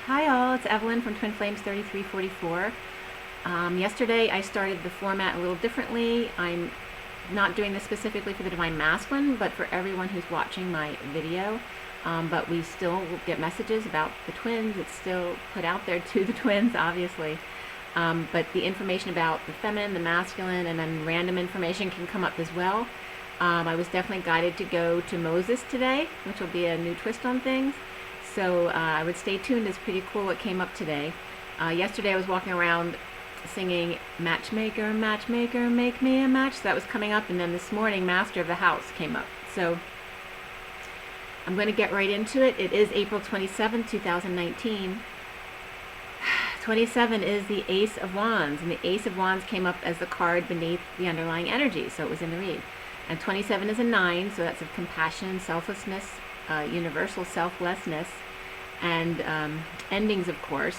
Hi all, it's Evelyn from Twin Flames 3344. Yesterday I started the format a little differently. I'm not doing this specifically for the Divine Masculine, but for everyone who's watching my video. But we still will get messages about the twins. It's still put out there to the twins, obviously. But the information about the feminine, the masculine, and then random information can come up as well. I was definitely guided to go to Moses today, which will be a new twist on things. So I would stay tuned. It's pretty cool what came up today. Yesterday I was walking around singing Matchmaker, Matchmaker, Make Me a Match. So that was coming up, and then this morning Master of the House came up. So I'm going to get right into it. It is April 27, 2019. 27 is the Ace of Wands, and the Ace of Wands came up as the card beneath the underlying energy, so it was in the read. And 27 is a 9, so that's of compassion, selflessness, universal selflessness, and endings, of course,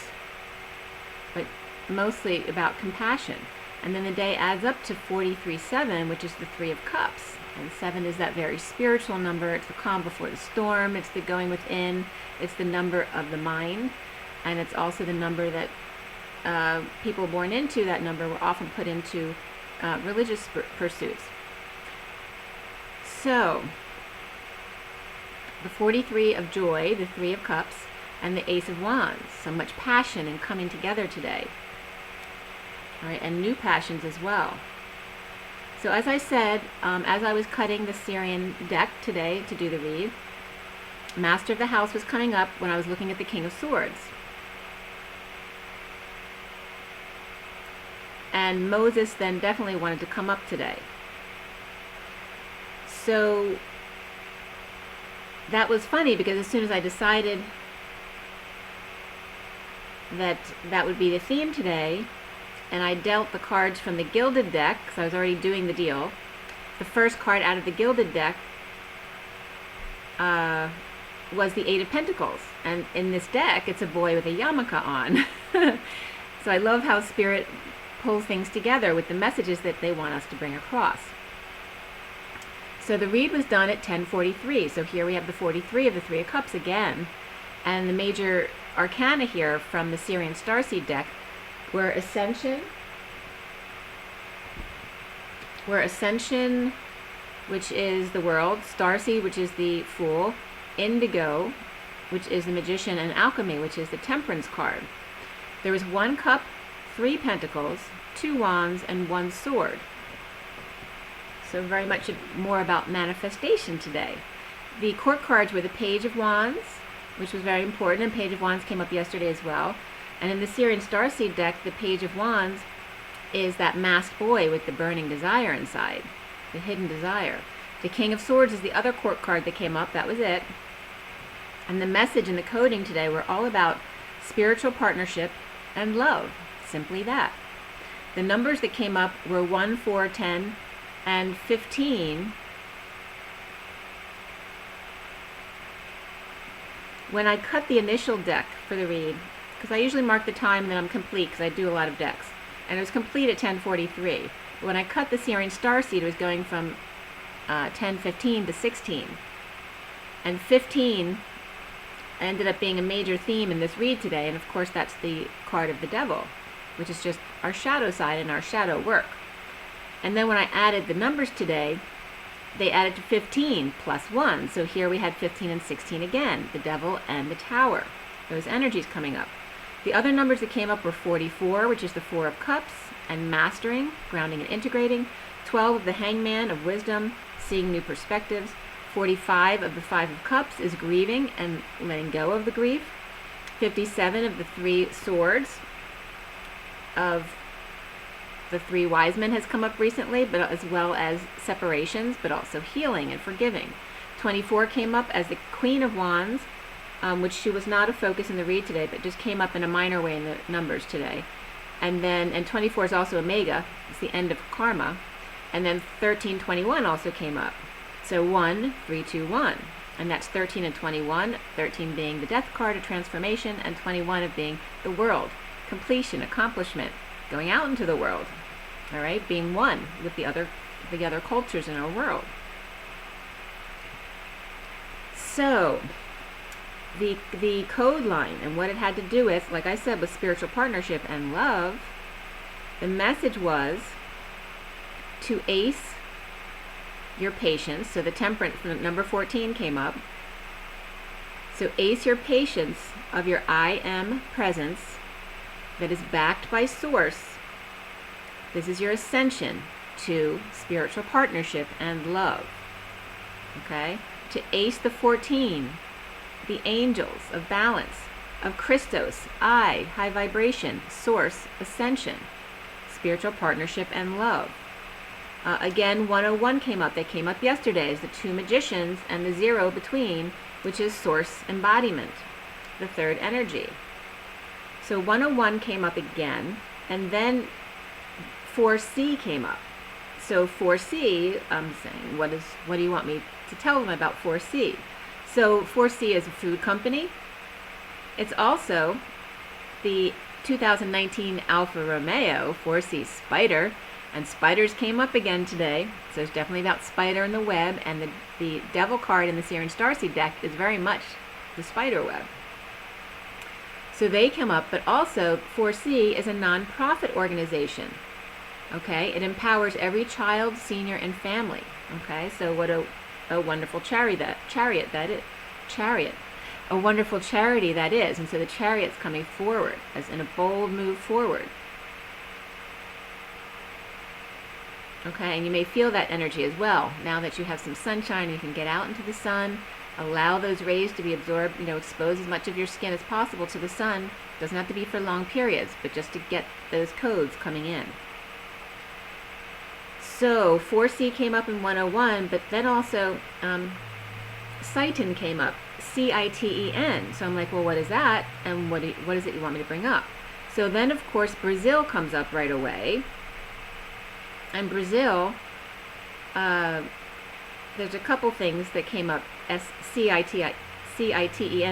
but mostly about compassion. And then the day adds up to 43-7, which is the 3 of Cups. And 7 is that very spiritual number. It's the calm before the storm. It's the going within. It's the number of the mind. And it's also the number that people born into that number were often put into religious pursuits. So, the 43 of joy, the 3 of Cups, and the Ace of Wands. So much passion and coming together today. All right, and new passions as well. So as I said, as I was cutting the Sirian deck today to do the read, Master of the House was coming up when I was looking at the King of Swords. And Moses then definitely wanted to come up today. So that was funny, because as soon as I decided that that would be the theme today, and I dealt the cards from the Gilded deck, because I was already doing the deal, the first card out of the Gilded deck was the 8 of Pentacles. And in this deck, it's a boy with a yarmulke on. So I love how Spirit pulls things together with the messages that they want us to bring across. So the read was done at 10:43. So here we have the 43 of the 3 of Cups again. And the major arcana here from the Sirian Starseed deck were Ascension, which is the World, Starseed, which is the Fool, Indigo, which is the Magician, and Alchemy, which is the Temperance card. There was 1 cup, 3 pentacles, 2 wands, and 1 sword. So very much more about manifestation today. The court cards were the Page of Wands, which was very important, and Page of Wands came up yesterday as well. And in the Sirian Starseed deck, the Page of Wands is that masked boy with the burning desire inside, the hidden desire. The King of Swords is the other court card that came up. That was it. And the message and the coding today were all about spiritual partnership and love. Simply that. The numbers that came up were 1, 4, 10, and 15. When I cut the initial deck for the read, because I usually mark the time that I'm complete, because I do a lot of decks, and it was complete at 10:43. When I cut the Sirian Starseed, it was going from 10:15 to 16. And 15 ended up being a major theme in this read today, and of course that's the card of the devil, which is just our shadow side and our shadow work. And then when I added the numbers today, they added to 15 plus 1. So here we had 15 and 16 again, the devil and the tower. Those energies coming up. The other numbers that came up were 44, which is the 4 of Cups, and mastering, grounding and integrating. 12 of the Hangman, of wisdom, seeing new perspectives. 45 of the 5 of Cups is grieving and letting go of the grief. 57 of the 3 swords of the 3 wise men has come up recently, but as well as separations, but also healing and forgiving. 24 came up as the Queen of Wands, which she was not a focus in the read today, but just came up in a minor way in the numbers today. And 24 is also Omega. It's the end of karma. And then 1321 also came up. So 1, 3, 2, 1. And that's 13 and 21. 13 being the death card of transformation, and 21 of being the world, completion, accomplishment, going out into the world. All right, being one with the other cultures in our world. So the code line and what it had to do with, like I said, with spiritual partnership and love, the message was to ace your patience. So the temperance, number 14 came up. So ace your patience of your I am presence that is backed by source. This is your ascension to spiritual partnership and love. Okay? To ace the 14, the angels of balance, of Christos, I, high vibration, source, ascension, spiritual partnership and love. Again, 101 came up. That came up yesterday as the two magicians and the zero between, which is source embodiment, the third energy. So 101 came up again, and then 4C came up. So 4C, I'm saying, what do you want me to tell them about 4C? So 4C is a food company. It's also the 2019 Alfa Romeo 4C Spider, and spiders came up again today. So it's definitely about spider and the web, and the devil card in the Sirian Starseed deck is very much the spider web. So they come up, but also 4C is a non-profit organization. Okay, it empowers every child, senior, and family. Okay, so what a wonderful chariot that is. A wonderful charity that is. And so the chariot's coming forward as in a bold move forward. Okay, and you may feel that energy as well. Now that you have some sunshine, you can get out into the sun, allow those rays to be absorbed, expose as much of your skin as possible to the sun. Doesn't have to be for long periods, but just to get those codes coming in. So 4C came up in 101, but then also Citin came up, Citen. So I'm like, well, what is that? And what is it you want me to bring up? So then, of course, Brazil comes up right away. And Brazil, there's a couple things that came up, Citen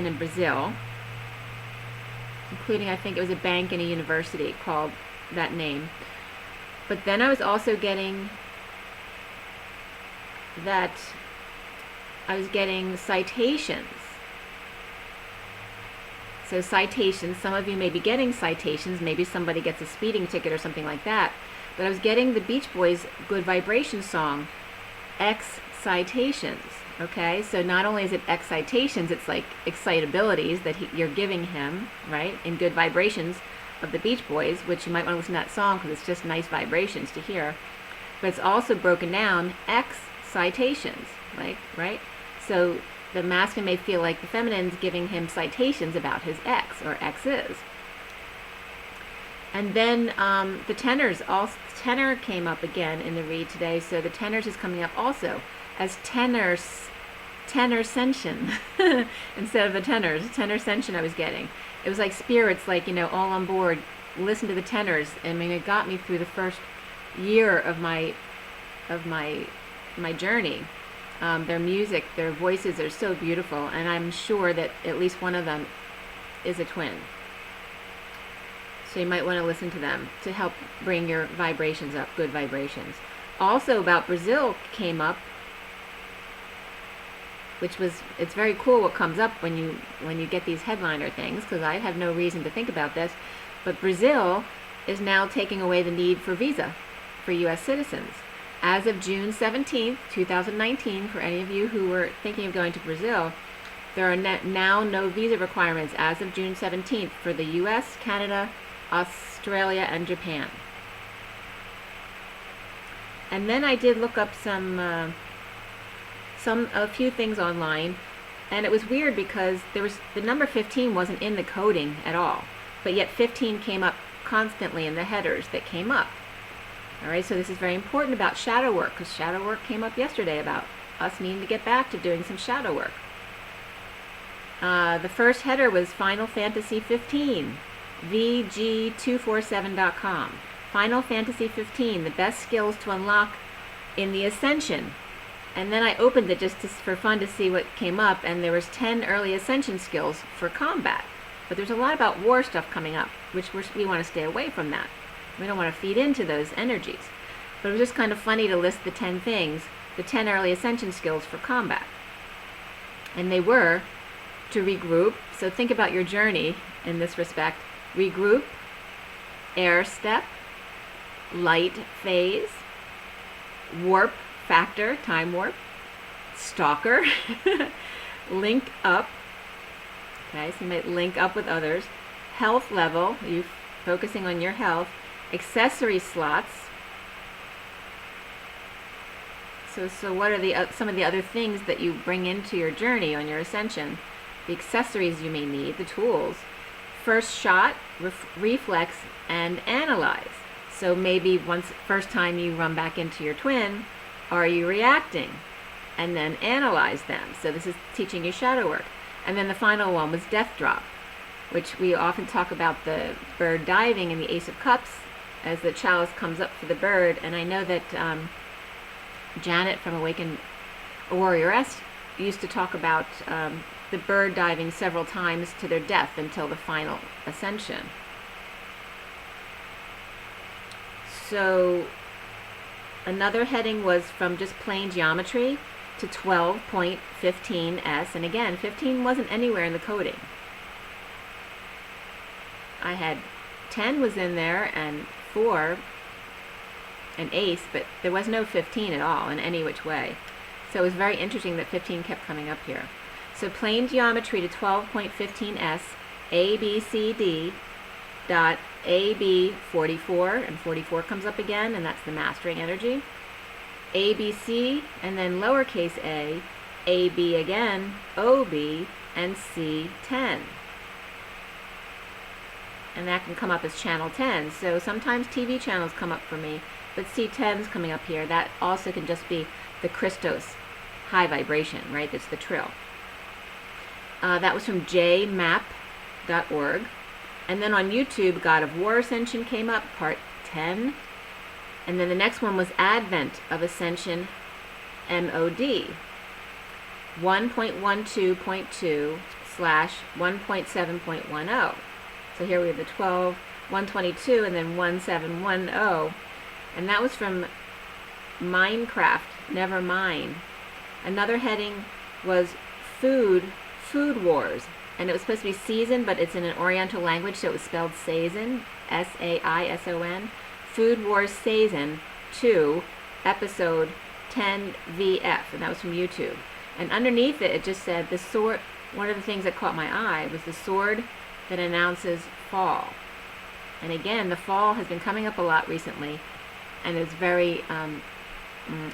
in Brazil, including, I think it was a bank and a university called that name. But then I was also getting citations. So citations, some of you may be getting citations, maybe somebody gets a speeding ticket or something like that. But I was getting the Beach Boys' Good Vibration song, Excitations. Okay, so not only is it excitations, it's like excitabilities that you're giving him, right, in Good Vibrations of the Beach Boys, which you might want to listen to that song because it's just nice vibrations to hear. But it's also broken down excitations, like, right? So the masculine may feel like the feminine's giving him citations about his ex or exes. And then the tenors, tenor came up again in the read today. So the tenors is coming up also as tenorcension instead of the tenors. Tenorcension I was getting. It was like spirits, like, all on board. Listen to the tenors. I mean, it got me through the first year of my journey. Their music, their voices are so beautiful, and I'm sure that at least one of them is a twin. So you might want to listen to them to help bring your vibrations up, good vibrations. Also about Brazil came up, which was, it's very cool what comes up when you get these headliner things, because I have no reason to think about this, but Brazil is now taking away the need for visa for U.S. citizens. As of June 17th, 2019, for any of you who were thinking of going to Brazil, there are now no visa requirements as of June 17th for the U.S., Canada, Australia, and Japan. And then I did look up a few things online, and it was weird because the number 15 wasn't in the coding at all, but yet 15 came up constantly in the headers that came up. All right, so this is very important about shadow work, because shadow work came up yesterday about us needing to get back to doing some shadow work. The first header was Final Fantasy 15, VG247.com. Final Fantasy 15, the best skills to unlock in the Ascension. And then I opened it just for fun to see what came up, and there was 10 early Ascension skills for combat. But there's a lot about war stuff coming up, which we want to stay away from that. We don't want to feed into those energies. But it was just kind of funny to list the 10 things, the 10 early Ascension skills for combat. And they were to regroup. So think about your journey in this respect. Regroup, air step, light phase, warp factor, time warp, stalker, link up. Okay, so you might link up with others. Health level, you focusing on your health. Accessory slots. So what are some of the other things that you bring into your journey on your ascension? The accessories you may need, the tools. First shot, reflex, and analyze. So maybe first time you run back into your twin, are you reacting? And then analyze them. So this is teaching you shadow work. And then the final one was death drop, which we often talk about the bird diving in the Ace of Cups as the chalice comes up for the bird. And I know that Janet from Awakened Warrioress used to talk about the bird diving several times to their death until the final ascension. So another heading was from just plain geometry to 12.15s, and again, 15 wasn't anywhere in the coding. I had 10 was in there and 4 an ace, but there was no 15 at all in any which way. So it was very interesting that 15 kept coming up here. So plain geometry to 12.15s, A, B, C, D, dot A, B, 44, and 44 comes up again, and that's the mastering energy. A, B, C, and then lowercase a, B again, O, B, and C, 10. And that can come up as channel 10. So sometimes TV channels come up for me, but C10's coming up here. That also can just be the Christos high vibration, right? That's the trill. That was from jmap.org. And then on YouTube, God of War Ascension came up, part 10. And then the next one was Advent of Ascension MOD. 1.12.2/1.7.10. So here we have the 12, 122, and then 1710. And that was from Minecraft, Never Mind. Another heading was Food Wars. And it was supposed to be season, but it's in an Oriental language, so it was spelled Saison, S-A-I-S-O-N. Food Wars Saison 2, episode 10 VF, and that was from YouTube. And underneath it, it just said the sword. One of the things that caught my eye was the sword that announces fall. And again, the fall has been coming up a lot recently, and it's very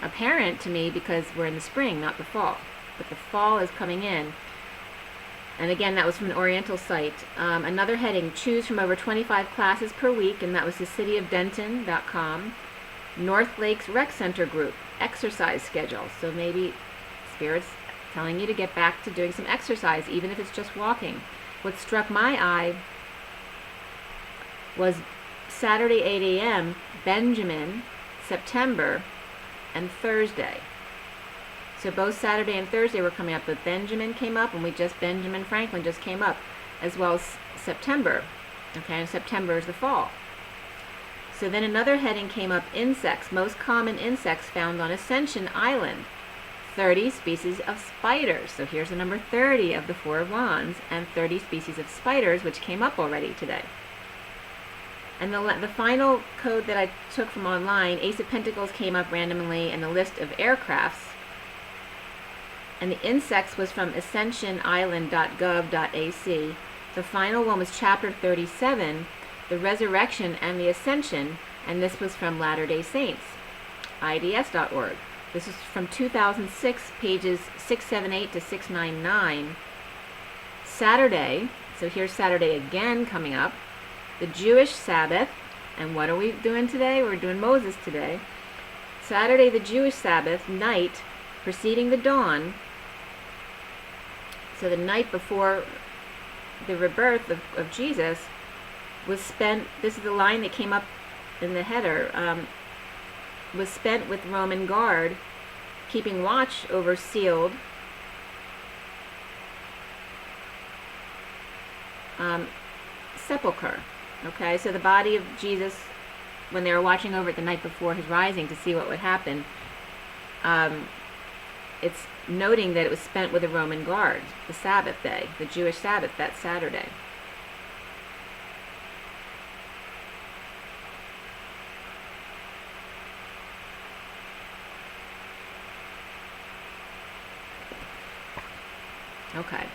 apparent to me because we're in the spring, not the fall. But the fall is coming in. And again, that was from an Oriental site. Another heading, choose from over 25 classes per week, and that was the cityofdenton.com. North Lakes Rec Center group, exercise schedule. So maybe Spirit's telling you to get back to doing some exercise, even if it's just walking. What struck my eye was Saturday 8 a.m., Benjamin, September, and Thursday. So both Saturday and Thursday were coming up, but Benjamin came up, and Benjamin Franklin just came up, as well as September. Okay, and September is the fall. So then another heading came up, insects, most common insects found on Ascension Island. 30 species of spiders. So here's the number 30 of the Four of Wands, and 30 species of spiders, which came up already today. And the final code that I took from online, Ace of Pentacles came up randomly, and the list of aircrafts. And the insects was from ascensionisland.gov.ac. The final one was chapter 37, the resurrection and the ascension, and this was from Latter-day Saints, IDS.org. This is from 2006, pages 678 to 699. Saturday, so here's Saturday again coming up, the Jewish Sabbath, and what are we doing today? We're doing Moses today. Saturday, the Jewish Sabbath, night, preceding the dawn. So the night before the rebirth of Jesus was spent, this is the line that came up in the header, was spent with Roman guard, keeping watch over sealed sepulcher. Okay, so the body of Jesus, when they were watching over it the night before his rising to see what would happen, it's noting that it was spent with the Roman guards, the Sabbath day, the Jewish Sabbath, that Saturday. Okay.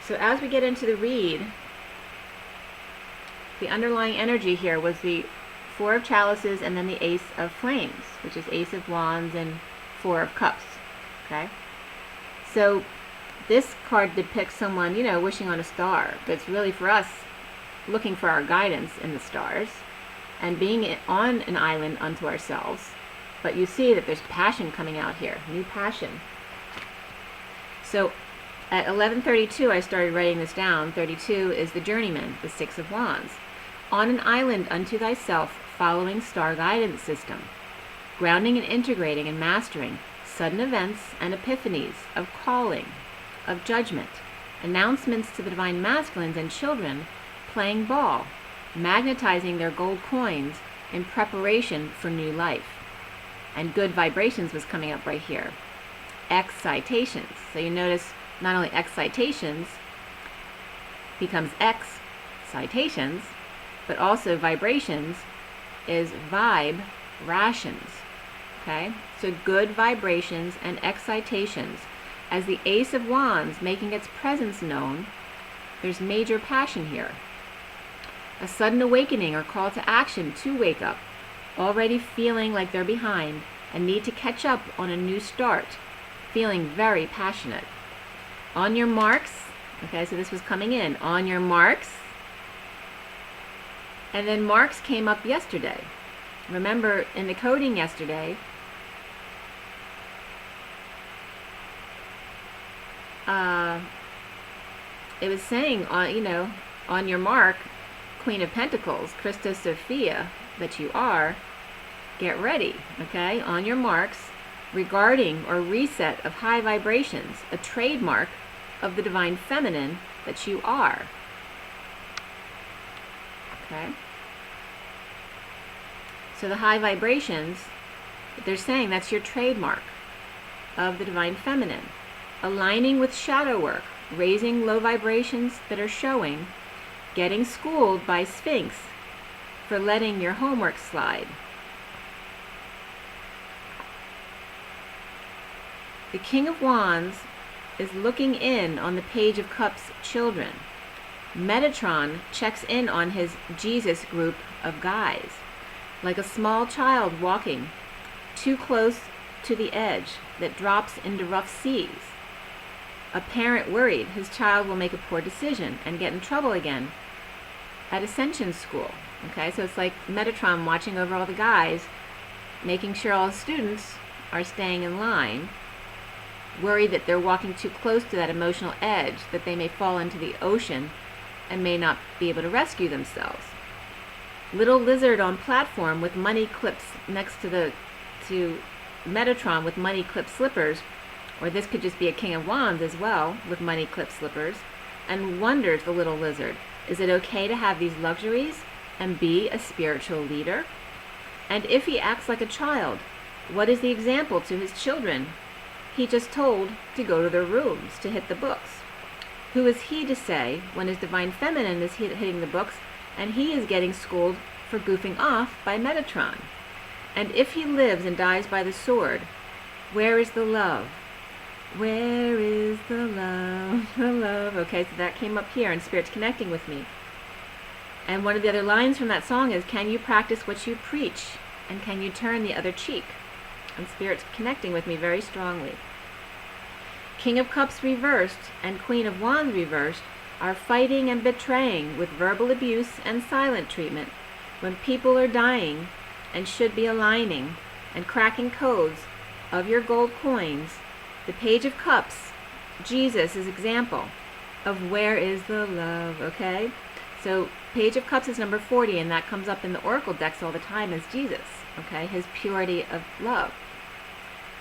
So as we get into the read, the underlying energy here was the Four of Chalices and then the Ace of Flames, which is Ace of Wands and Four of Cups. Okay? So this card depicts someone, wishing on a star, but it's really for us looking for our guidance in the stars and being on an island unto ourselves. But you see that there's passion coming out here, new passion. So at 11:32, I started writing this down. 32 is the journeyman, the Six of Wands. On an island unto thyself, following star guidance system, grounding and integrating and mastering sudden events and epiphanies of calling, of judgment, announcements to the divine masculines and children, playing ball, magnetizing their gold coins in preparation for new life. And good vibrations was coming up right here. Excitations. So you notice not only excitations becomes excitations, but also vibrations is vibe rations. Okay? So good vibrations and excitations. As the Ace of Wands making its presence known, there's major passion here. A sudden awakening or call to action to wake up, already feeling like they're behind and need to catch up on a new start, feeling very passionate. On your marks, okay, so this was coming in, on your marks, and then marks came up yesterday. Remember in the coding yesterday, it was saying, on your mark, Queen of Pentacles, Christos Sophia, that you are, get ready, okay? On your marks, regarding or reset of high vibrations, a trademark of the divine feminine that you are. Okay? So the high vibrations, they're saying that's your trademark of the divine feminine. Aligning with shadow work, raising low vibrations that are showing, getting schooled by Sphinx for letting your homework slide. The King of Wands is looking in on the Page of Cups children. Metatron checks in on his Jesus group of guys, like a small child walking too close to the edge that drops into rough seas. A parent worried his child will make a poor decision and get in trouble again at Ascension School. Okay, so it's like Metatron watching over all the guys, making sure all the students are staying in line, worried that they're walking too close to that emotional edge, that they may fall into the ocean and may not be able to rescue themselves. Little lizard on platform with money clips next to Metatron with money clip slippers, or this could just be a King of Wands as well with money clip slippers, and wonders the little lizard, is it okay to have these luxuries and be a spiritual leader? And if he acts like a child, what is the example to his children? He just told to go to their rooms to hit the books. Who is he to say when his divine feminine is hitting the books and he is getting schooled for goofing off by Metatron? And if he lives and dies by the sword, where is the love? Where is the love? The love. Okay, so that came up here, and Spirit's connecting with me. And one of the other lines from that song is, can you practice what you preach? And can you turn the other cheek? And Spirit's connecting with me very strongly. King of Cups reversed and Queen of Wands reversed are fighting and betraying with verbal abuse and silent treatment when people are dying and should be aligning and cracking codes of your gold coins. The Page of Cups, Jesus is example of where is the love, okay? So Page of Cups is number 40, and that comes up in the Oracle decks all the time as Jesus, okay? His purity of love.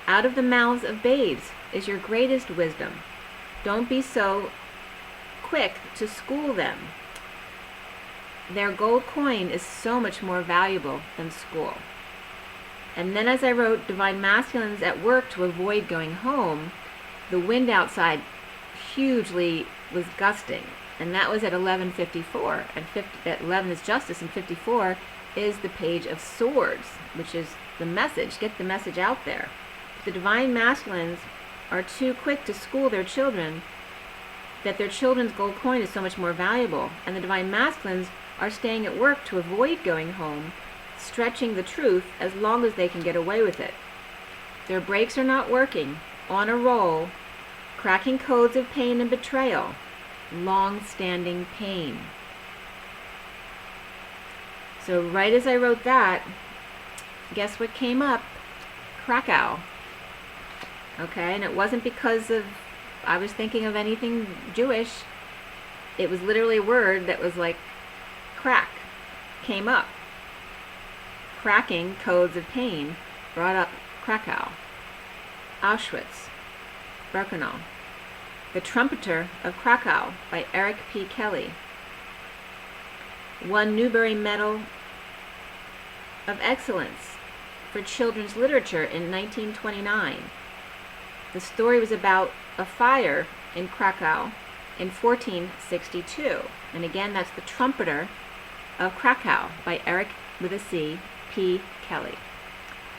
Out of the mouths of babes is your greatest wisdom. Don't be so quick to school them. Their gold coin is so much more valuable than school. And then as I wrote Divine Masculines at work to avoid going home, the wind outside hugely was gusting. And that was at 11:54. And at 11 is justice, and 54 is the page of swords, which is the message. Get the message out there. The Divine Masculines are too quick to school their children that their children's gold coin is so much more valuable. And the Divine Masculines are staying at work to avoid going home, stretching the truth as long as they can get away with it. Their brakes are not working, on a roll, cracking codes of pain and betrayal, long-standing pain. So right as I wrote that, guess what came up? Krakow. Okay, and it wasn't because I was thinking of anything Jewish. It was literally a word that was like crack, came up. Cracking codes of pain brought up Krakow. Auschwitz, Birkenau. The Trumpeter of Krakow by Eric P. Kelly. Won Newbery Medal of Excellence for Children's Literature in 1929. The story was about a fire in Krakow in 1462. And again, that's The Trumpeter of Krakow by Eric with a C, P. Kelly.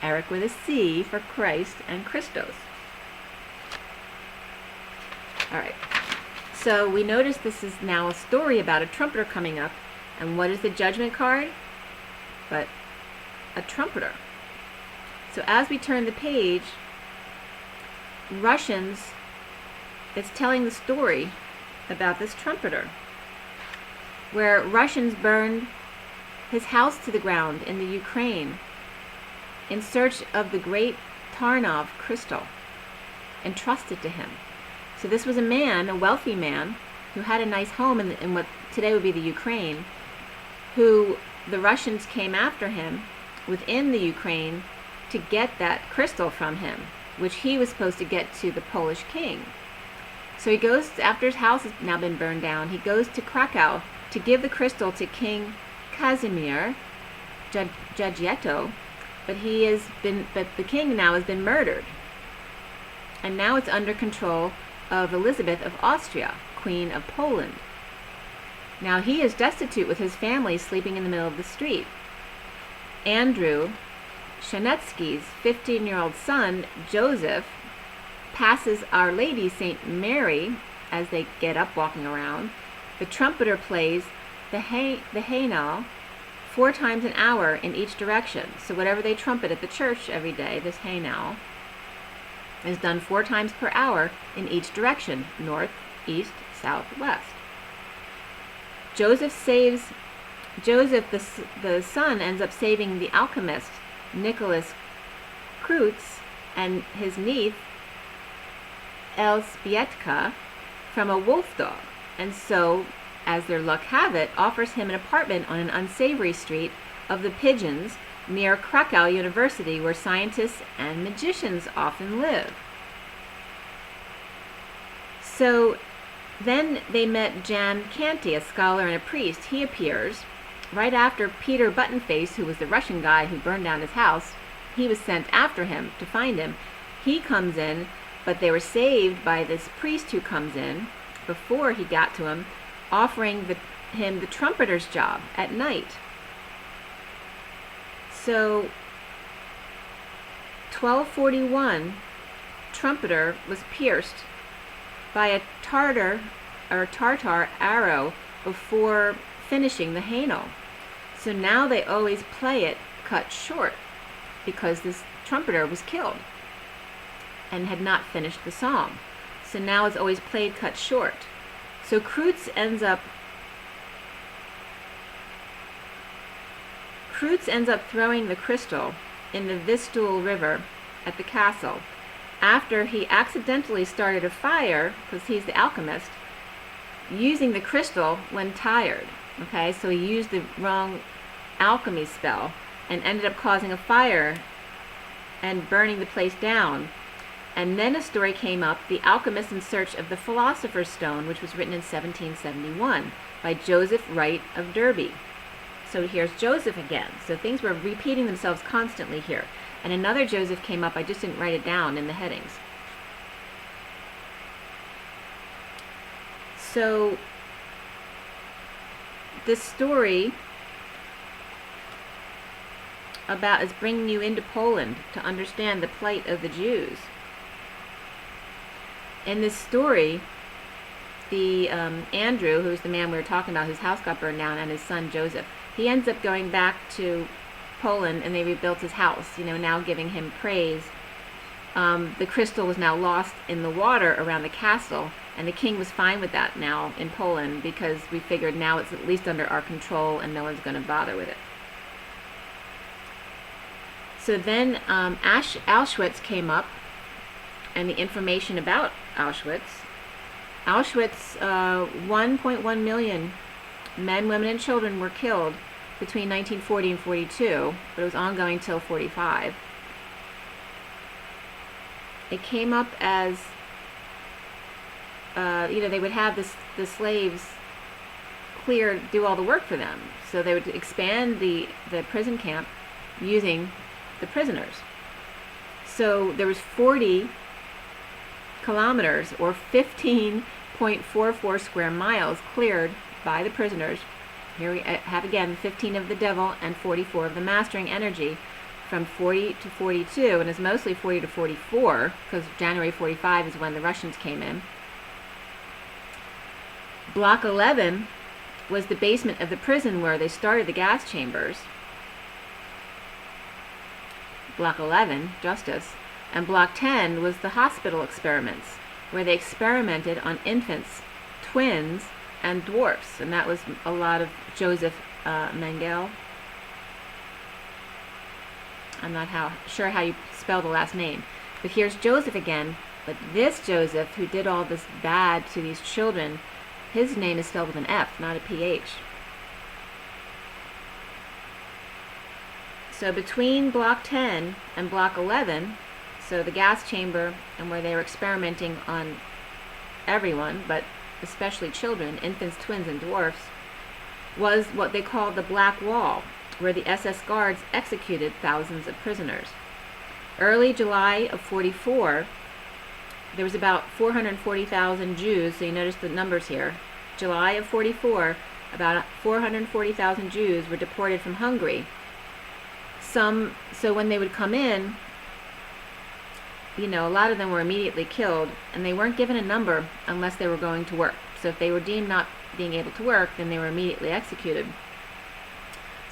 Eric with a C for Christ and Christos. All right. So we notice this is now a story about a trumpeter coming up. And what is the judgment card? But a trumpeter. So as we turn the page, Russians, it's telling the story about this trumpeter, where Russians burned his house to the ground in the Ukraine in search of the great Tarnov crystal, entrusted to him. So this was a man, a wealthy man, who had a nice home in what today would be the Ukraine, who the Russians came after him within the Ukraine to get that crystal from him, which he was supposed to get to the Polish king. So he goes, after his house has now been burned down, he goes to Krakow to give the crystal to King Casimir Giugietto, but the king now has been murdered. And now it's under control of Elizabeth of Austria, Queen of Poland. Now he is destitute with his family sleeping in the middle of the street. Andrew Shanetsky's 15-year-old son, Joseph, passes Our Lady St. Mary as they get up walking around. The trumpeter plays the Hainal 4 times an hour in each direction. So whatever they trumpet at the church every day, this Hainal, is done 4 times per hour in each direction, north, east, south, west. Joseph, the son, ends up saving the alchemist Nicholas Kreutz and his niece Elzbietka from a wolf dog, and so, as their luck have it, offers him an apartment on an unsavory street of the Pigeons near Krakow University, where scientists and magicians often live. So then they met Jan Canty, a scholar and a priest. He appears right after Peter Buttonface, who was the Russian guy who burned down his house. He was sent after him to find him. He comes in, but they were saved by this priest who comes in before he got to him, offering him the trumpeter's job at night. So 1241, trumpeter was pierced by a Tartar arrow before finishing the Hainal. So now they always play it cut short because this trumpeter was killed and had not finished the song. So now it's always played cut short. So Kreutz ends up throwing the crystal in the Vistula River at the castle after he accidentally started a fire, because he's the alchemist, using the crystal when tired. Okay, so he used the wrong alchemy spell and ended up causing a fire and burning the place down. And then a story came up, The Alchemist in Search of the Philosopher's Stone, which was written in 1771 by Joseph Wright of Derby. So here's Joseph again. So things were repeating themselves constantly here. And another Joseph came up. I just didn't write it down in the headings. So this story about is bringing you into Poland to understand the plight of the Jews. In this story, the Andrew, who's the man we were talking about, whose house got burned down, and his son Joseph, he ends up going back to Poland, and they rebuilt his house, now giving him praise. The crystal was now lost in the water around the castle, and the king was fine with that now in Poland, because we figured now it's at least under our control and no one's going to bother with it. So then Auschwitz came up, and the information about Auschwitz. Auschwitz, 1.1 million men, women, and children were killed between 1940 and 42, but it was ongoing till 45. It came up as, they would have the slaves do all the work for them. So they would expand the prison camp using the prisoners. So there was 40 kilometers, or 15.44 square miles, cleared by the prisoners. Here we have again 15 of the devil and 44 of the mastering energy, from 40 to 42, and it's mostly 40 to 44, because January 45 is when the Russians came in. Block 11 was the basement of the prison where they started the gas chambers. Block 11, Justice. And Block 10 was the hospital experiments, where they experimented on infants, twins, and dwarfs. And that was a lot of Joseph Mengele. I'm not sure how you spell the last name. But here's Joseph again. But this Joseph, who did all this bad to these children, his name is spelled with an F, not a PH. So between Block 10 and Block 11, so the gas chamber, and where they were experimenting on everyone, but especially children, infants, twins, and dwarfs, was what they called the Black Wall, where the SS guards executed thousands of prisoners. Early July of 44, there was about 440,000 Jews, so you notice the numbers here. July of 44, about 440,000 Jews were deported from Hungary. So when they would come in, a lot of them were immediately killed, and they weren't given a number unless they were going to work. So if they were deemed not being able to work, then they were immediately executed.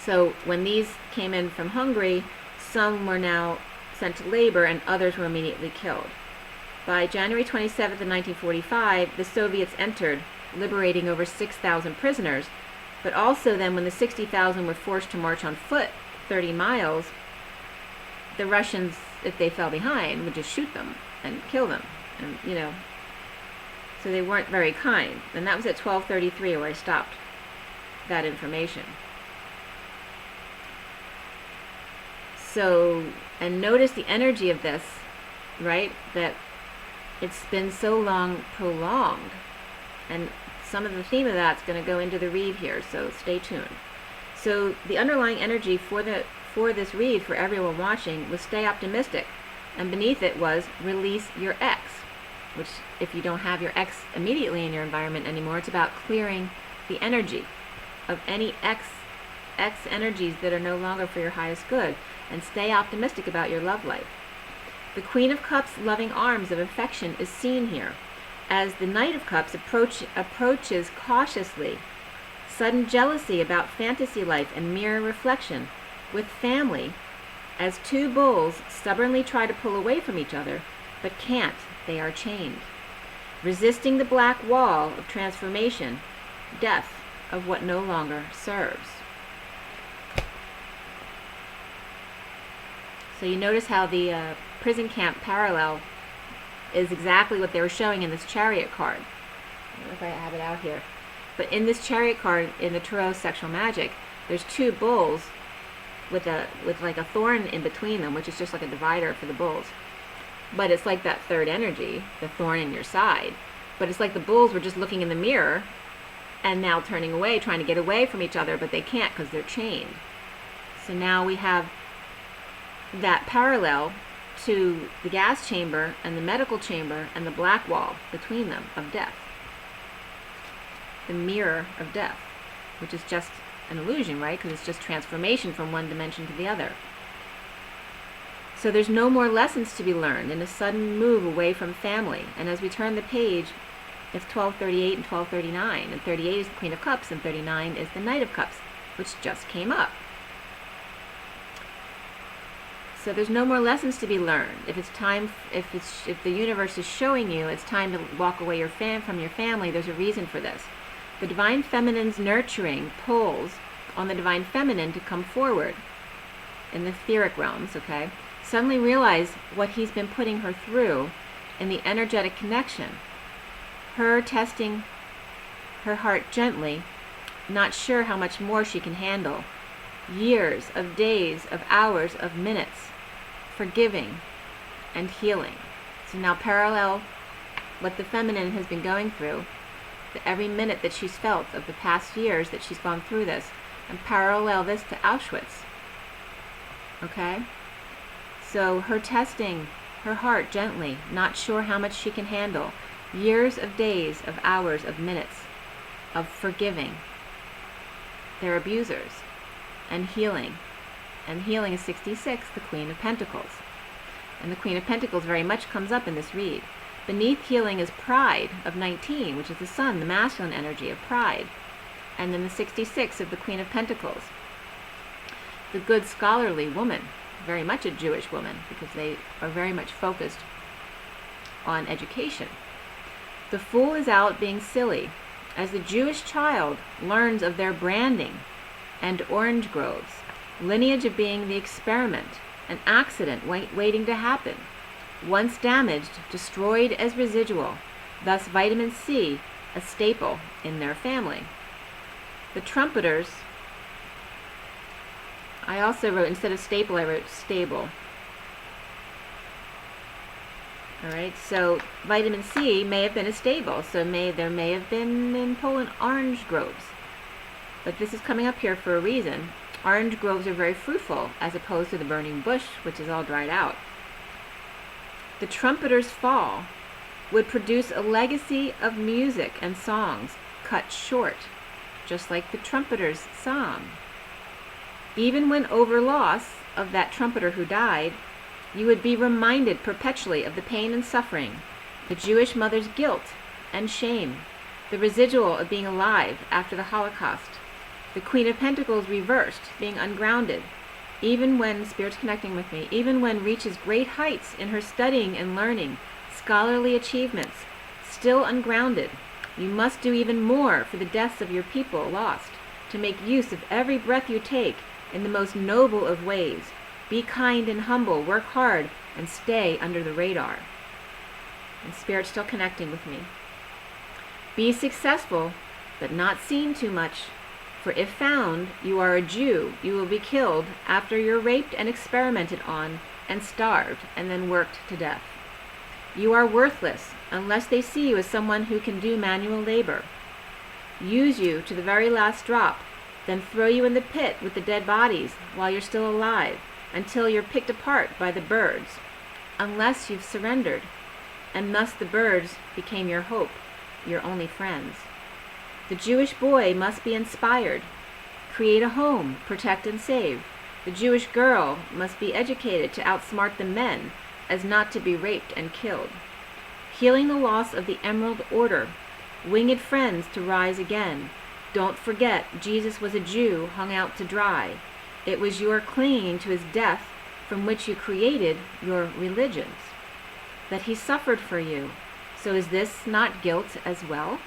So when these came in from Hungary, some were now sent to labor, and others were immediately killed. By January 27th of 1945, the Soviets entered, liberating over 6,000 prisoners. But also then, when the 60,000 were forced to march on foot 30 miles, the Russians, if they fell behind, would just shoot them and kill them. And, so they weren't very kind. And that was at 12:33 where I stopped that information. So, and notice the energy of this, right? That it's been so long prolonged. And some of the theme of that's going to go into the read here, so stay tuned. So the underlying energy for this read for everyone watching was stay optimistic, and beneath it was release your ex, which if you don't have your ex immediately in your environment anymore, it's about clearing the energy of any ex energies that are no longer for your highest good, and stay optimistic about your love life. The Queen of Cups' loving arms of affection is seen here, as the Knight of Cups approaches cautiously. Sudden jealousy about fantasy life and mirror reflection with family, as two bulls stubbornly try to pull away from each other, but can't. They are chained. Resisting the black wall of transformation, death of what no longer serves. So you notice how the prison camp parallel is exactly what they were showing in this chariot card. I don't know if I have it out here. But in this chariot card, in the Tarot Sexual Magic, there's two bulls with like a thorn in between them, which is just like a divider for the bulls. But it's like that third energy, the thorn in your side. But it's like the bulls were just looking in the mirror and now turning away, trying to get away from each other, but they can't because they're chained. So now we have that parallel to the gas chamber and the medical chamber and the black wall between them of death. The mirror of death, which is just an illusion, right? Because it's just transformation from one dimension to the other. So there's no more lessons to be learned in a sudden move away from family. And as we turn the page, it's 1238 and 1239. And 38 is the Queen of Cups, and 39 is the Knight of Cups, which just came up. So there's no more lessons to be learned. If it's time, if the universe is showing you it's time to walk away from your family, there's a reason for this. The Divine Feminine's nurturing pulls on the Divine Feminine to come forward in the etheric realms, okay? Suddenly realize what he's been putting her through in the energetic connection. Her testing her heart gently, not sure how much more she can handle. Years of days, of hours, of minutes, forgiving and healing. So now parallel what the feminine has been going through, every minute that she's felt of the past years that she's gone through this, and parallel this to Auschwitz. Okay? So her testing her heart gently, not sure how much she can handle. Years of days, of hours, of minutes, of forgiving their abusers, and healing. And healing is 66, the Queen of Pentacles. And the Queen of Pentacles very much comes up in this read. Beneath healing is pride of 19, which is the sun, the masculine energy of pride. And then the 66 of the Queen of Pentacles. The good scholarly woman, very much a Jewish woman, because they are very much focused on education. The fool is out being silly, as the Jewish child learns of their branding and orange groves, lineage of being the experiment, an accident waiting to happen, once damaged, destroyed as residual, thus vitamin C, a staple in their family. The trumpeters, I also wrote, instead of staple, I wrote stable. Alright, so vitamin C may have been a stable, so there may have been in Poland orange groves. But this is coming up here for a reason. Orange groves are very fruitful, as opposed to the burning bush, which is all dried out. The trumpeter's fall would produce a legacy of music and songs cut short, just like the trumpeter's song. Even when over loss of that trumpeter who died, you would be reminded perpetually of the pain and suffering, the Jewish mother's guilt and shame, the residual of being alive after the Holocaust, the Queen of Pentacles reversed, being ungrounded, even when, Spirit's connecting with me, even when reaches great heights in her studying and learning, scholarly achievements, still ungrounded. You must do even more for the deaths of your people lost, to make use of every breath you take in the most noble of ways. Be kind and humble, work hard, and stay under the radar. And Spirit's still connecting with me. Be successful, but not seen too much. For if found, you are a Jew, you will be killed after you're raped and experimented on, and starved, and then worked to death. You are worthless, unless they see you as someone who can do manual labor. Use you to the very last drop, then throw you in the pit with the dead bodies while you're still alive, until you're picked apart by the birds, unless you've surrendered, and thus the birds became your hope, your only friends. The Jewish boy must be inspired, create a home, protect and save. The Jewish girl must be educated to outsmart the men, as not to be raped and killed. Healing the loss of the Emerald Order, winged friends to rise again. Don't forget, Jesus was a Jew hung out to dry. It was your clinging to his death from which you created your religions, that he suffered for you. So is this not guilt as well?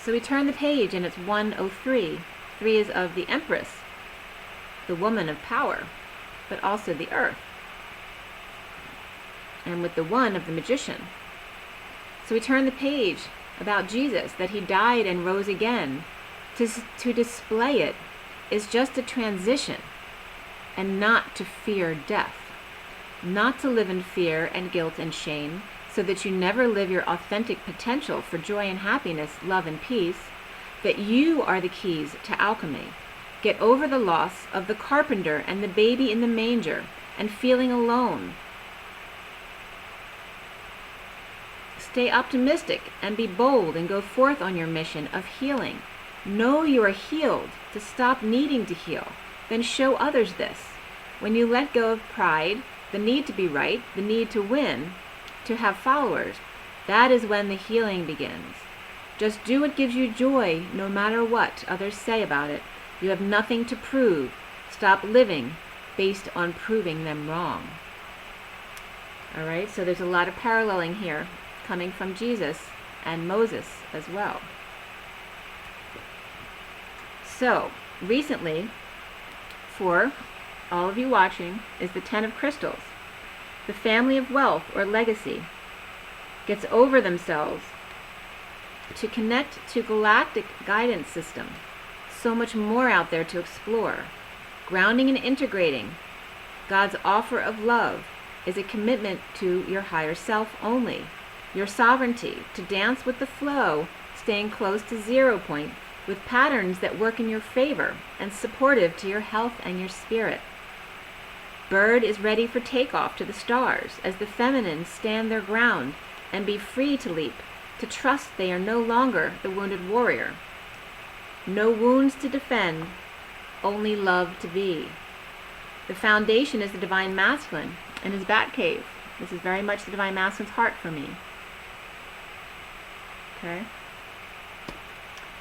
So we turn the page and it's 103. 3 is of the Empress, the woman of power, but also the earth. And with the 1 of the magician. So we turn the page about Jesus, that he died and rose again. To display it is just a transition, and not to fear death. Not to live in fear and guilt and shame, so that you never live your authentic potential for joy and happiness, love and peace, that you are the keys to alchemy. Get over the loss of the carpenter and the baby in the manger and feeling alone. Stay optimistic and be bold and go forth on your mission of healing. Know you are healed to stop needing to heal. Then show others this. When you let go of pride, the need to be right, the need to win, to have followers, that is when the healing begins. Just do what gives you joy, no matter what others say about it. You have nothing to prove. Stop living based on proving them wrong. All right, so there's a lot of paralleling here coming from Jesus and Moses as well. So, recently, for all of you watching, is the Ten of Crystals. The family of wealth or legacy gets over themselves to connect to galactic guidance system. So much more out there to explore. Grounding and integrating God's offer of love is a commitment to your higher self only. Your sovereignty to dance with the flow, staying close to 0 point with patterns that work in your favor and supportive to your health and your spirit. Bird is ready for takeoff to the stars as the feminines stand their ground and be free to leap, to trust they are no longer the wounded warrior. No wounds to defend, only love to be. The foundation is the Divine Masculine and his bat cave. This is very much the Divine Masculine's heart for me. Okay?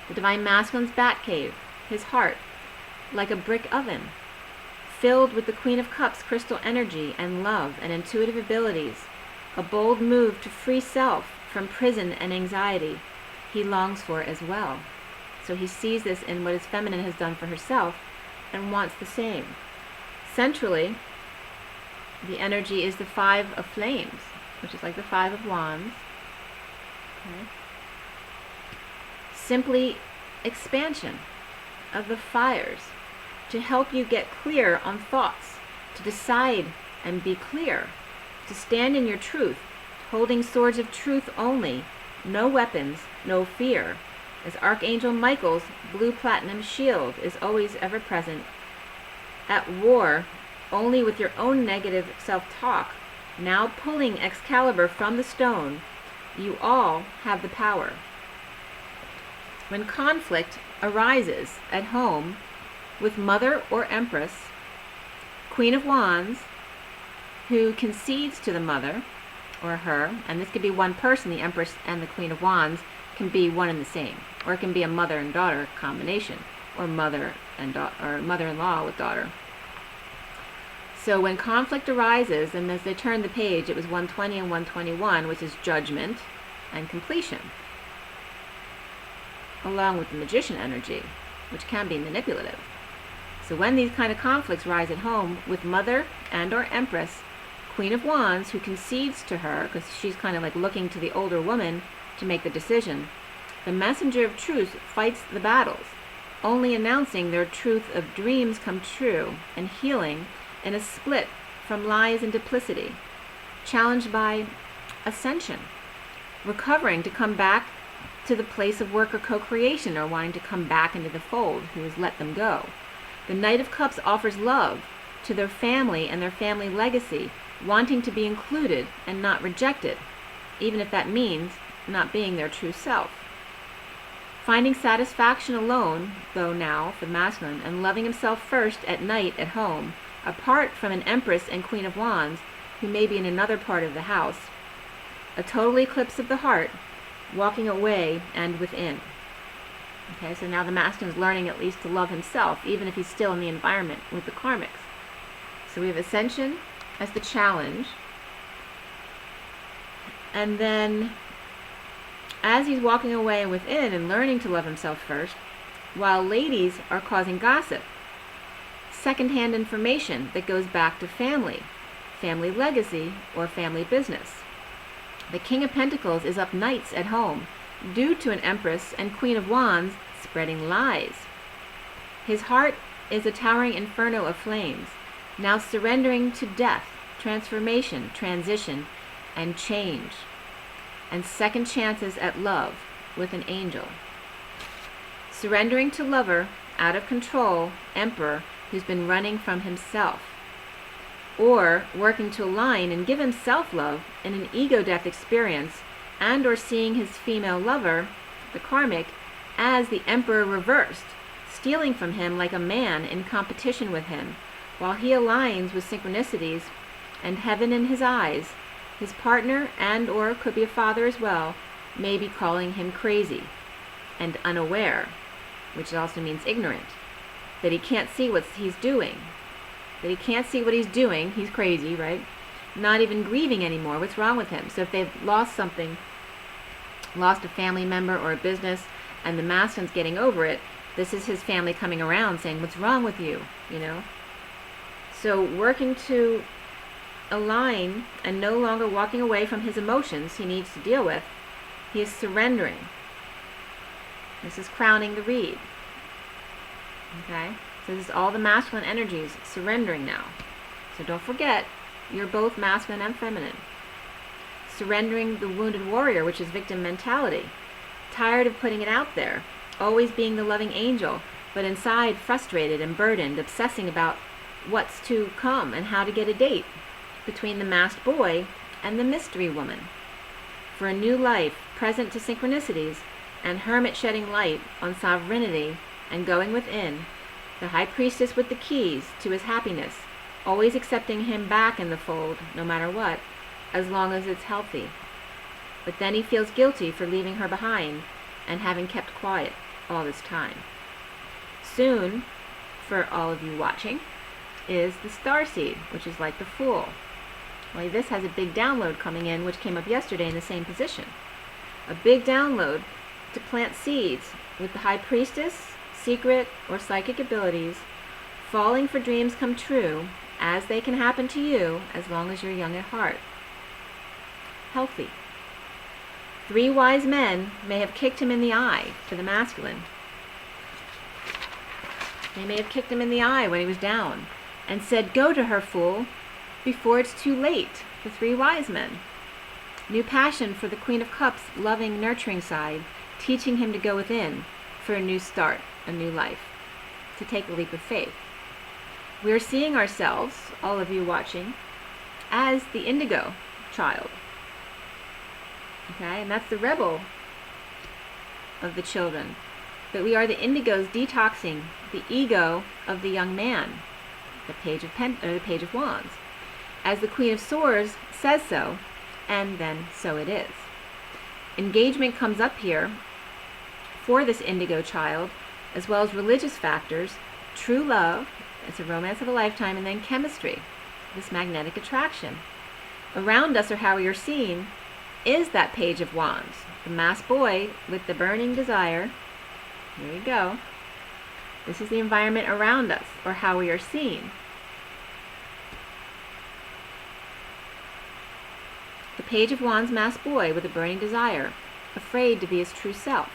The Divine Masculine's bat cave, his heart, like a brick oven, filled with the Queen of Cups crystal energy and love and intuitive abilities, a bold move to free self from prison and anxiety he longs for as well. So he sees this in what his feminine has done for herself and wants the same. Centrally, the energy is the Five of Flames, which is like the Five of Wands. Okay. Simply expansion of the fires to help you get clear on thoughts, to decide and be clear, to stand in your truth, holding swords of truth only, no weapons, no fear, as Archangel Michael's blue platinum shield is always ever present. At war only with your own negative self-talk, now pulling Excalibur from the stone, you all have the power. When conflict arises at home with Mother or Empress, Queen of Wands, who concedes to the Mother or her, and this could be one person, the Empress and the Queen of Wands can be one and the same, or it can be a mother and daughter combination, or mother and or mother-in-law with daughter. So when conflict arises, and as they turn the page, it was 120 and 121, which is judgment and completion, along with the magician energy, which can be manipulative. So when these kind of conflicts rise at home with Mother and or Empress, Queen of Wands, who concedes to her, because she's kind of like looking to the older woman to make the decision, the messenger of truth fights the battles, only announcing their truth of dreams come true and healing in a split from lies and duplicity, challenged by ascension, recovering to come back to the place of work or co-creation, or wanting to come back into the fold who has let them go. The Knight of Cups offers love to their family and their family legacy, wanting to be included and not rejected, even if that means not being their true self. Finding satisfaction alone, though now, for the masculine, and loving himself first at night at home, apart from an Empress and Queen of Wands, who may be in another part of the house. A total eclipse of the heart, walking away and within. Okay, so now the masculine is learning at least to love himself, even if he's still in the environment with the karmics. So we have ascension as the challenge. And then, as he's walking away within and learning to love himself first, while ladies are causing gossip, second-hand information that goes back to family, family legacy, or family business. The King of Pentacles is up nights at home, due to an Empress and Queen of Wands spreading lies. His heart is a towering inferno of flames, now surrendering to death, transformation, transition, and change, and second chances at love with an angel. Surrendering to lover out of control emperor who's been running from himself, or working to align and give himself love in an ego-death experience, and or seeing his female lover, the karmic, as the emperor reversed, stealing from him like a man in competition with him, while he aligns with synchronicities and heaven in his eyes. His partner, and or could be a father as well, may be calling him crazy and unaware, which also means ignorant, that he can't see what he's doing. That he can't see what he's doing. He's crazy, right? Not even grieving anymore. What's wrong with him? So if they've lost something, lost a family member or a business, and the masculine's getting over it, this is his family coming around saying, what's wrong with you? You know? So working to align and no longer walking away from his emotions he needs to deal with, he is surrendering. This is crowning the reed. Okay? So this is all the masculine energies surrendering now. So don't forget, you're both masculine and feminine. Surrendering the wounded warrior, which is victim mentality. Tired of putting it out there. Always being the loving angel, but inside frustrated and burdened, obsessing about what's to come and how to get a date between the masked boy and the mystery woman. For a new life, present to synchronicities, and hermit shedding light on sovereignty and going within, the high priestess with the keys to his happiness, always accepting him back in the fold, no matter what, as long as it's healthy. But then he feels guilty for leaving her behind and having kept quiet all this time. Soon, for all of you watching, is the starseed, which is like the Fool. Well, this has a big download coming in, which came up yesterday in the same position. A big download to plant seeds with the high priestess, secret or psychic abilities, falling for dreams come true, as they can happen to you as long as you're young at heart. Healthy. 3 wise men may have kicked him in the eye, for the masculine. They may have kicked him in the eye when he was down and said, go to her, fool, before it's too late. The 3 wise men. New passion for the Queen of Cups, loving, nurturing side, teaching him to go within for a new start, a new life, to take a leap of faith. We are seeing ourselves, all of you watching, as the indigo child. Okay, and that's the rebel of the children. But we are the indigos detoxing the ego of the young man, the page of wands. As the Queen of Swords says so, and then so it is. Engagement comes up here for this indigo child, as well as religious factors, true love, it's a romance of a lifetime, and then chemistry, this magnetic attraction. Around us, or how we are seen, is that page of wands, the masked boy with the burning desire. Here you go. This is the environment around us, or how we are seen. The page of wands, masked boy with a burning desire, afraid to be his true self.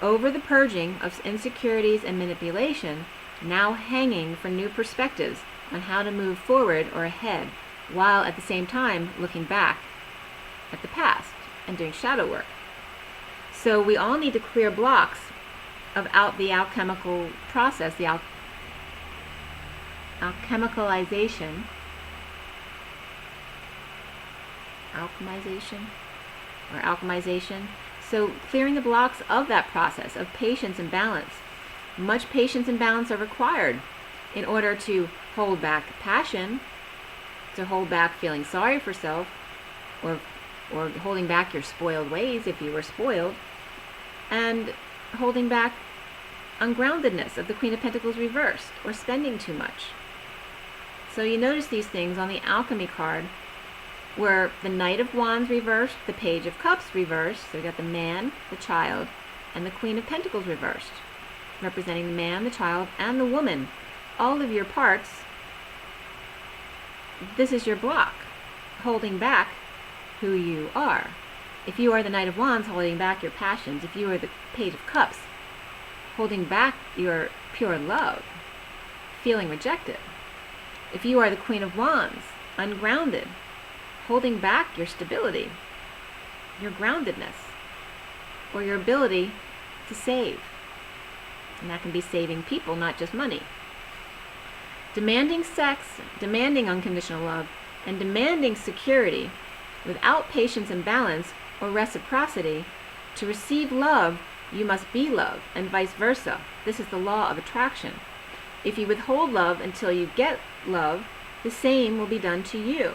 Over the purging of insecurities and manipulation, now hanging for new perspectives on how to move forward or ahead, while at the same time looking back at the past and doing shadow work. So we all need to clear blocks of the alchemical process, the alchemicalization, alchemization. So clearing the blocks of that process of patience and balance. Much patience and balance are required in order to hold back passion, to hold back feeling sorry for self, or holding back your spoiled ways if you were spoiled, and holding back ungroundedness of the Queen of Pentacles reversed, or spending too much. So you notice these things on the alchemy card, where the Knight of Wands reversed, the Page of Cups reversed, so we got the man, the child, and the Queen of Pentacles reversed, representing the man, the child, and the woman. All of your parts, this is your block, holding back who you are. If you are the Knight of Wands, holding back your passions. If you are the Page of Cups, holding back your pure love, feeling rejected. If you are the Queen of Wands, ungrounded, holding back your stability, your groundedness, or your ability to save. And that can be saving people, not just money. Demanding sex, demanding unconditional love, and demanding security without patience and balance or reciprocity. To receive love, you must be loved, and vice versa. This is the law of attraction. If you withhold love until you get love, the same will be done to you.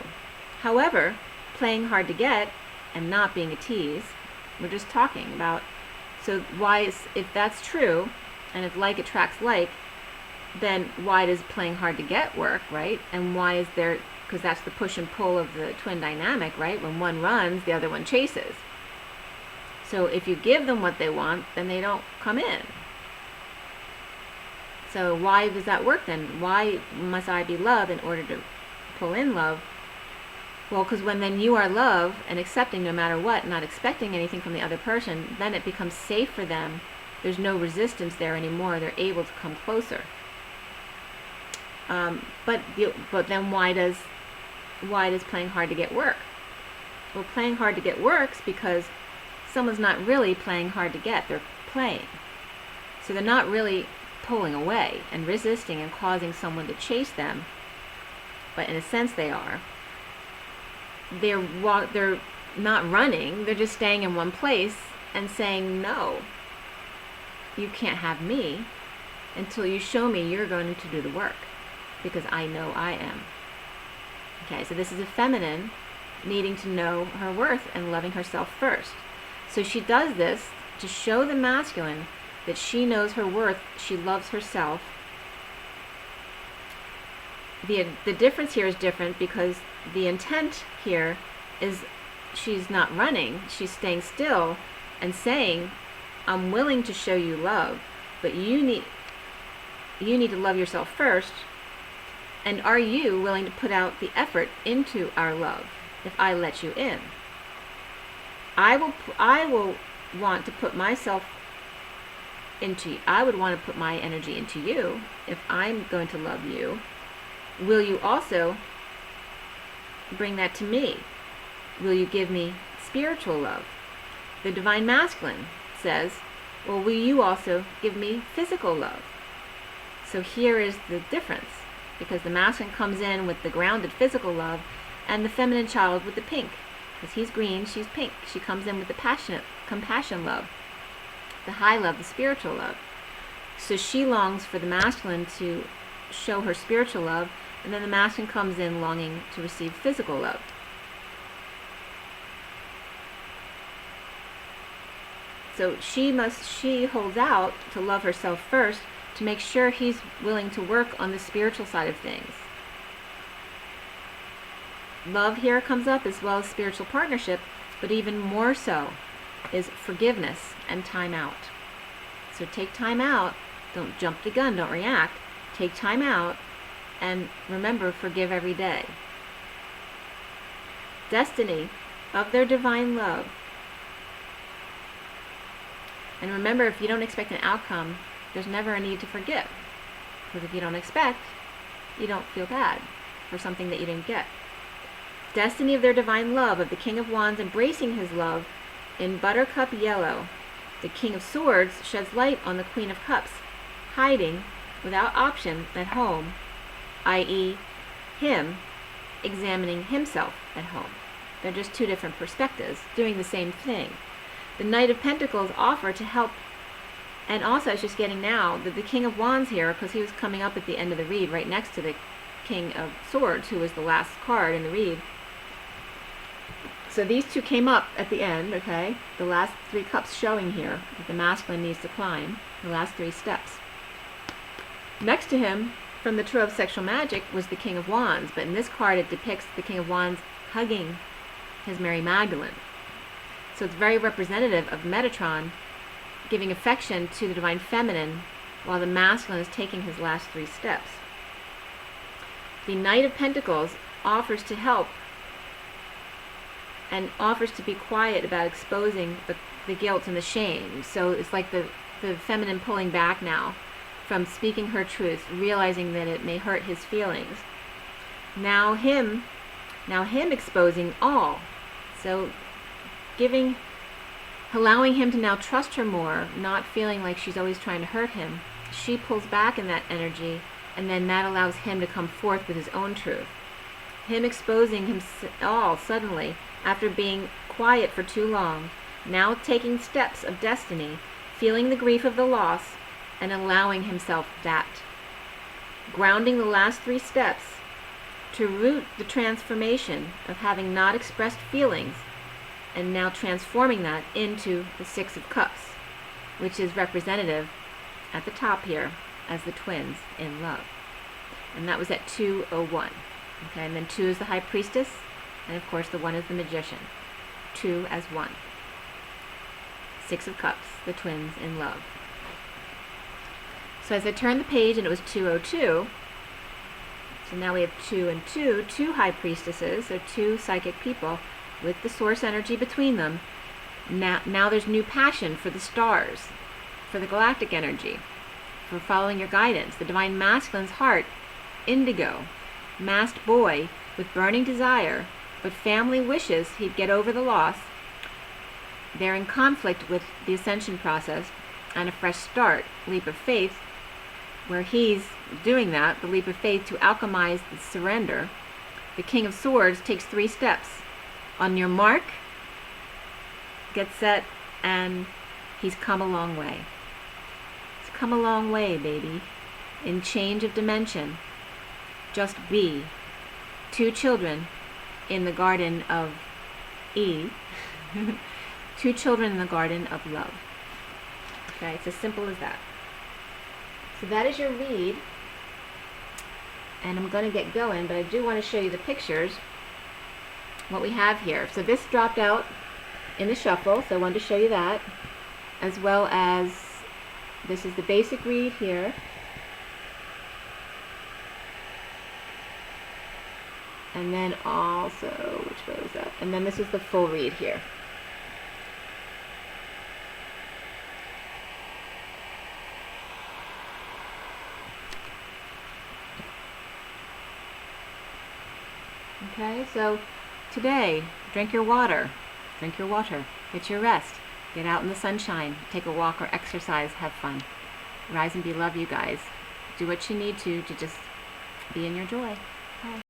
However, playing hard to get and not being a tease, we're just talking about, so if that's true, and if like attracts like, then why does playing hard to get work, right? And why is there, because that's the push and pull of the twin dynamic, right? When one runs, the other one chases. So if you give them what they want, then they don't come in. So why does that work then? Why must I be loved in order to pull in love? Well, because when then you are loved and accepting no matter what, not expecting anything from the other person, then it becomes safe for them. There's no resistance there anymore. They're able to come closer. But then why does playing hard to get work? Well, playing hard to get works because someone's not really playing hard to get. They're playing. So they're not really pulling away and resisting and causing someone to chase them. But in a sense they are. They're not running. They're just staying in one place and saying, no, you can't have me until you show me you're going to do the work. Because I know I am. Okay, so this is a feminine needing to know her worth and loving herself first. So she does this to show the masculine that she knows her worth, she loves herself. The difference here is different because the intent here is she's not running, she's staying still and saying, I'm willing to show you love, but you need to love yourself first. And are you willing to put out the effort into our love if I let you in? I will want to put myself into you. I would want to put my energy into you if I'm going to love you. Will you also bring that to me? Will you give me spiritual love? The divine masculine says, well, will you also give me physical love? So here is the difference. Because the masculine comes in with the grounded physical love and the feminine child with the pink. Because he's green, she's pink. She comes in with the passionate, compassion love, the high love, the spiritual love. So she longs for the masculine to show her spiritual love, and then the masculine comes in longing to receive physical love. So she holds out to love herself first, to make sure he's willing to work on the spiritual side of things. Love here comes up as well as spiritual partnership, but even more so is forgiveness and time out. So take time out, don't jump the gun, don't react. Take time out and remember, forgive every day. Destiny of their divine love. And remember, if you don't expect an outcome, there's never a need to forgive. Because if you don't expect, you don't feel bad for something that you didn't get. Destiny of their divine love, of the King of Wands embracing his love in buttercup yellow. The King of Swords sheds light on the Queen of Cups, hiding without option at home, i.e. him examining himself at home. They're just two different perspectives, doing the same thing. The Knight of Pentacles offer to help. And also, I was just getting now that the King of Wands here, because he was coming up at the end of the read, right next to the King of Swords, who was the last card in the read. So these two came up at the end, okay? The last three cups showing here that the masculine needs to climb, the last three steps. Next to him, from the Tarot of Sexual Magic, was the King of Wands, but in this card it depicts the King of Wands hugging his Mary Magdalene. So it's very representative of Metatron giving affection to the divine feminine while the masculine is taking his last three steps. The Knight of Pentacles offers to help and offers to be quiet about exposing the guilt and the shame. So it's like the feminine pulling back now from speaking her truth, realizing that it may hurt his feelings. Now him exposing all. So allowing him to now trust her more, not feeling like she's always trying to hurt him, she pulls back in that energy, and then that allows him to come forth with his own truth. Him exposing him all suddenly, after being quiet for too long, now taking steps of destiny, feeling the grief of the loss, and allowing himself that. Grounding the last 3 steps to root the transformation of having not expressed feelings, and now transforming that into the 6 of Cups, which is representative at the top here as the twins in love. And that was at 201. Okay, and then 2 is the High Priestess, and of course the 1 is the Magician. 2 as 1. 6 of Cups, the twins in love. So as I turned the page and it was 202, so now we have 2 and 2, 2 High Priestesses, so 2 psychic people with the source energy between them. Now there's new passion for the stars, for the galactic energy, for following your guidance. The Divine Masculine's heart, indigo, masked boy with burning desire, but family wishes he'd get over the loss. They're in conflict with the ascension process and a fresh start, leap of faith, where he's doing that, the leap of faith to alchemize the surrender. The King of Swords takes 3 steps. On your mark, get set, and he's come a long way. He's come a long way, baby. In change of dimension. Just be. 2 children in the Garden of Eve. 2 children in the Garden of Love. Okay, it's as simple as that. So that is your read. And I'm going to get going, but I do want to show you the pictures, what we have here. So this dropped out in the shuffle, so I wanted to show you that, as well as this is the basic read here. And then also, which way was that? And then this is the full read here. Okay, so today, drink your water, get your rest, get out in the sunshine, take a walk or exercise, have fun. Rise and be love, you guys. Do what you need to just be in your joy. Bye.